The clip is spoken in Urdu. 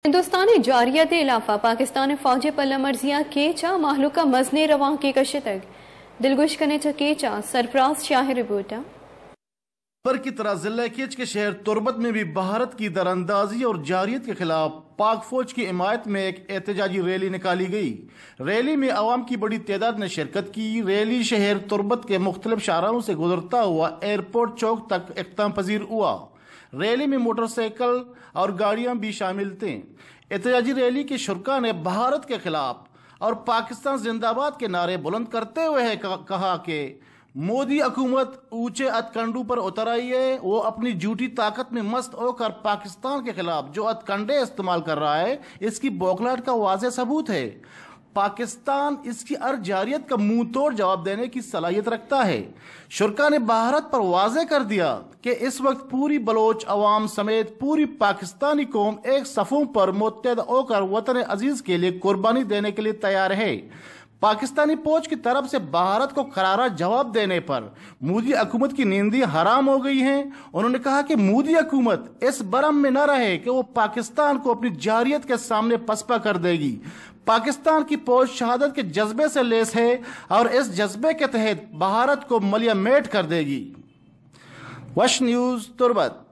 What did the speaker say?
ہندوستانی جاریت علاقہ پاکستان فوج پلہ مرزیاں کیچا محلوکہ مزنے رواں کی کشتگ دلگوش کنے چا کیچا سرفراز شاہ رپورٹا پر کی طرح ضلع کیچ کے شہر تربت میں بھی بھارت کی دراندازی اور جاریت کے خلاف پاک فوج کی حمایت میں ایک احتجاجی ریلی نکالی گئی۔ ریلی میں عوام کی بڑی تعداد نے شرکت کی۔ ریلی شہر تربت کے مختلف شاہراہوں سے گزرتا ہوا ایئرپورٹ چوک تک اختتام پذیر ہوا۔ ریلی میں موٹر سائیکل اور گاڑیاں بھی شامل تھیں۔ احتجاجی ریلی کے شرکاء نے بھارت کے خلاف اور پاکستان زندہ باد کے نعرے بلند کرتے ہوئے کہا کہ مودی حکومت اونچے ہتھ پر اتر آئی ہے۔ وہ اپنی جھوٹی طاقت میں مست ہو کر پاکستان کے خلاف جو ہتھ کنڈے استعمال کر رہا ہے اس کی بوکھلاہٹ کا واضح ثبوت ہے۔ پاکستان اس کی ہر جاریت کا منہ توڑ جواب دینے کی صلاحیت رکھتا ہے۔ شرکاء نے بھارت پر واضح کر دیا کہ اس وقت پوری بلوچ عوام سمیت پوری پاکستانی قوم ایک صفوں پر متحد ہو کر وطن عزیز کے لیے قربانی دینے کے لیے تیار ہے۔ پاکستانی فوج کی طرف سے بھارت کو کرارا جواب دینے پر مودی حکومت کی نیندیں حرام ہو گئی ہیں۔ انہوں نے کہا کہ مودی حکومت اس برہم میں نہ رہے کہ وہ پاکستان کو اپنی جاریت کے سامنے پسپا کر دے گی۔ پاکستان کی فوج شہادت کے جذبے سے لیس ہے اور اس جذبے کے تحت بھارت کو ملیہ میٹ کر دے گی۔ وش نیوز تربت۔